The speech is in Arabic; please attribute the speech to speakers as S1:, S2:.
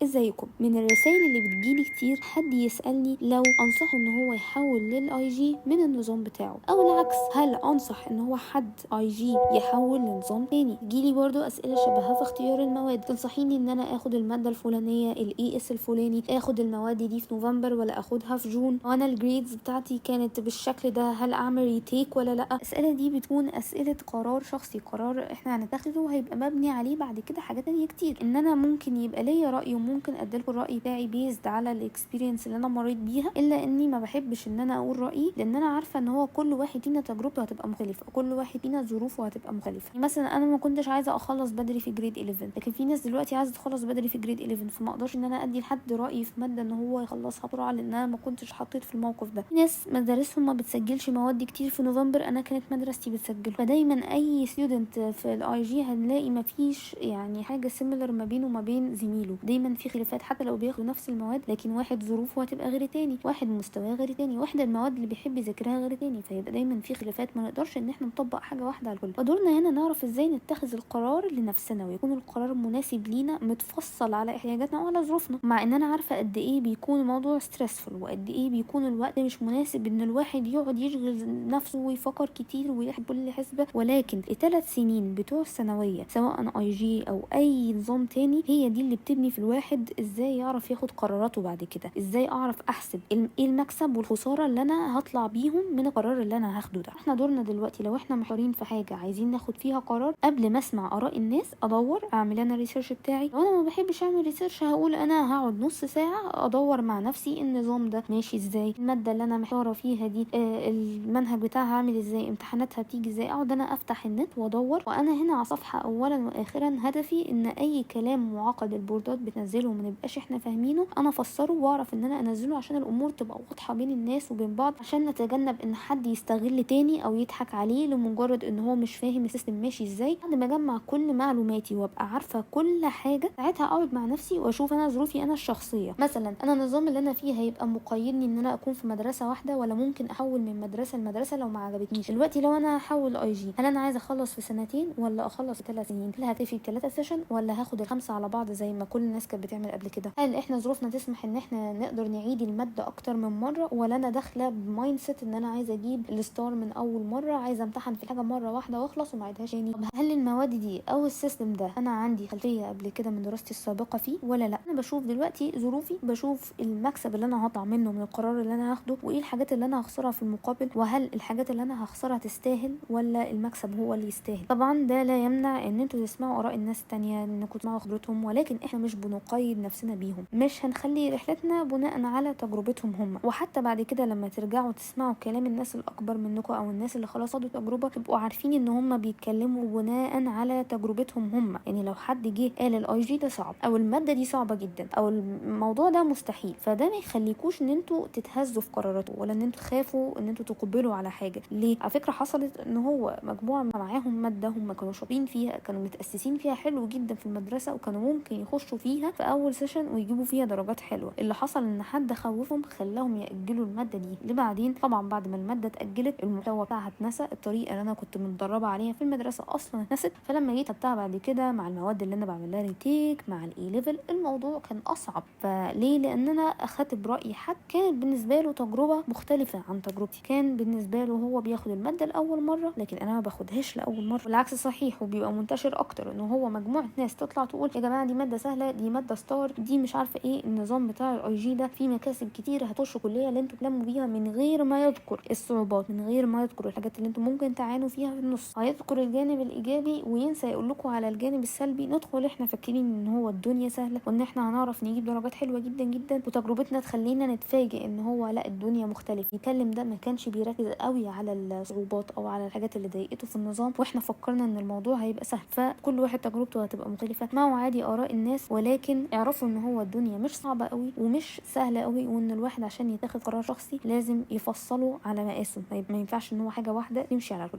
S1: ازيكم؟ من الرسائل اللي بتجيلي كتير حد يسألني لو انصحه ان هو يحول للاي جي من النظام بتاعه، او العكس، هل انصح ان هو حد اي جي يحول لنظام تاني. يجيلي برضو اسئله شبهها في اختيار المواد، تنصحيني ان انا اخد الماده الفلانيه الاي اس الفلاني، اخد المواد دي في نوفمبر ولا اخدها في جون، وانا الجريدز بتاعتي كانت بالشكل ده، هل اعمل ريتيك ولا لا؟ الاسئله دي بتكون اسئله قرار شخصي، قرار احنا هنتخذه وهيبقى مبني عليه بعد كده حاجات تانية كتير. ان انا ممكن يبقى ليا راي وممكن اديلكوا الراي بتاعي بيزد على الاكسبيرينس اللي انا مريت بيها، الا اني ما بحبش ان انا اقول رايي، لان انا عارفه ان هو كل واحد فينا تجربته هتبقى مختلفه، كل واحد فينا ظروفه هتبقى مختلفه. يعني مثلا انا ما كنتش عايزه اخلص بدري في جريد 11، لكن في ناس دلوقتي عايزه تخلص بدري في جريد 11، فما اقدرش ان انا ادي لحد رايي في ماده ان هو يخلصها بسرعه، لان انا ما كنتش حطيت في الموقف ده. في ناس مدارسهم ما بتسجلش مواد كتير في نوفمبر، انا كانت مدرستي بتسجل. فدايما اي ستودنت في الاي جي هنلاقي ما فيش يعني حاجه سيميلر ما بينه وما بين زميله، دايما في خلافات حتى لو بياخدوا نفس المواد، لكن واحد ظروفه هتبقى غير تاني، واحد مستواه غير تاني، واحد المواد اللي بيحب يذاكرها غير تاني، فيبقى دايما في خلافات، ما نقدرش ان احنا نطبق حاجه واحده على الكل. فدورنا هنا نعرف ازاي نتخذ القرار لنفسنا، ويكون القرار مناسب لينا، متفصل على احتياجاتنا وعلى ظروفنا. مع ان انا عارفه قد ايه بيكون الموضوع ستريسفul، وقد ايه بيكون الوقت مش مناسب ان الواحد يقعد يشغل نفسه ويفكر كتير ويحسب كل حسبه، ولكن الثلاث سنين بتوع الثانويه سواء اي جي او اي نظام تاني هي دي اللي بتبني في الواحد ازاي يعرف ياخد قراراته بعد كده، ازاي اعرف احسب ايه المكسب والخساره اللي انا هطلع بيهم من القرار اللي انا هاخده ده. احنا دورنا دلوقتي لو احنا محتارين في حاجه عايزين ناخد فيها قرار، قبل ما اسمع اراء الناس ادور اعمل انا الريسيرش بتاعي. لو انا ما بحبش اعمل ريسيرش هقول انا هقعد نص ساعه ادور مع نفسي النظام ده ماشي ازاي، الماده اللي انا محتاره فيها دي المنهج بتاعها عامل ازاي، امتحاناتها بتيجي ازاي، اقعد انا افتح النت وادور. وانا هنا على صفحه اولا واخرا هدفي ان اي كلام معقد البوردات بتنزله ما نبقاش احنا فاهمينه، انا افسره واعرف ان انا انزله عشان الامور تبقى واضحه بين الناس وبين بعض، عشان نتجنب ان حد يستغل تاني او يضحك عليه لمجرد ان هو مش فاهم السيستم ماشي ازاي. بعد ما اجمع كل معلوماتي وابقى عارفه كل حاجه، ساعتها اقعد مع نفسي واشوف انا ظروفي انا الشخصيه. مثلا انا النظام اللي انا فيه هيبقى مقيدني ان انا اكون في مدرسه واحده، ولا ممكن احول من مدرسه لمدرسه لو ما عجبتنيش. دلوقتي لو انا هحول اي جي، هل انا عايزه اخلص في سنتين ولا اخلص في 3 سنين؟ هل هتفرق 3 سيشن ولا هاخد الخمسه على بعض زي ما كل الناس كانت بتعمل قبل كده؟ هل احنا ظروفنا تسمح ان احنا نقدر نعيد الماده اكتر من مره، ولا انا داخله بمايند سيت ان انا عايزه اجيب الستار من اول مره، عايزه امتحن في الحاجه مره واحده واخلص وما اعيدهاش تاني؟ طب هل المواد دي او السيستم ده انا عندي خلفيه قبل كده من دراستي السابقه فيه ولا لا؟ انا بشوف دلوقتي ظروفي، بشوف المكسب اللي انا هطلع منه من القرار اللي انا هاخده، وايه الحاجات اللي انا هخسرها في المقابل، وهل الحاجات اللي انا هخسرها تستاهل ولا المكسب هو اللي يستاهل. طبعا ده لا يمنع ان انتوا تسمعوا اراء الناس التانية، انكم تسمعوا خبرتهم، ولكن احنا مش بنقيد نفسنا بيهم، مش هنخلي رحلتنا بناء على تجربتهم هم. وحتى بعد كده لما ترجعوا تسمعوا كلام الناس الاكبر منكم او الناس اللي خلاص خدوا تجربه، تبقوا عارفين ان هم بيتكلموا بناء على تجربتهم هم. يعني لو حد جه قال الاي جي ده صعب، او الماده دي صعبه جدا، او الموضوع ده مستحيل، فده ما يخليكوش ان انتوا تتهزوا في قراراته، ولا ان انتوا تخافوا ان انتوا تقبلوا على حاجه. ليه؟ على فكره حصلت ان هو مجموعه معاهم ماده هم كانوا شاطرين فيها، كانوا متاسسين فيها حلو جدا في المدرسه، وكانوا ممكن يخشوا فيها في اول سيشن ويجيبوا فيها درجات حلوه. اللي حصل ان حد خوفهم خلاهم ياجلوا الماده دي لبعدين. طبعا بعد ما الماده اتاجلت المحتوى بتاعها اتنسى، الطريقه اللي انا كنت متدربه عليها في المدرسه اصلا اتنست، فلما جيت خدتها بعد كده مع المواد اللي انا بعمل لها ريتيك مع الاي ليفل، الموضوع كان اصعب. فليه؟ لان انا اخدت براي حد كانت بالنسبه له تجربه مختلفه عن تجربتي، كان بالنسبه له هو بياخد الماده لاول مره، لكن انا ما باخدهاش لاول مره. والعكس صحيح، وبيبقى منتشر اكتر ان هو مجموعه ناس تطلع تقول يا جماعه دي ماده سهله، دي ماده ستار، دي مش عارفه ايه. النظام بتاع الاي جي ده فيه مكاسب كتير، هتخشوا كليه اللي انتوا تلموا بيها من غير ما يذكر الصعوبات، من غير ما يذكر الحاجات اللي انتوا ممكن تعانوا فيها في النص، هيذكر الجانب الايجابي وينسى يقول لكم على الجانب السلبي. ندخل احنا فاكرين ان هو الدنيا سهله، وان احنا هنعرف نجيب درجات حلوه جدا جدا، وتجربتنا تخلينا نتفاجئ ان هو لا، الدنيا مختلف. يكلم ده ما كانش بيركز قوي على الصعوبات او على الحاجات اللي ضايقته في النظام، واحنا فكرنا ان الموضوع هيبقى سهل. فكل واحد تجربته هتبقى مختلفه. اسمعوا عادي اراء الناس، ولكن اعرفوا ان هو الدنيا مش صعبه قوي ومش سهله قوي، وان الواحد عشان يتاخد قرار شخصي لازم يفصله على مقاسه، ما ينفعش ان هو حاجه واحده تمشي على الكل.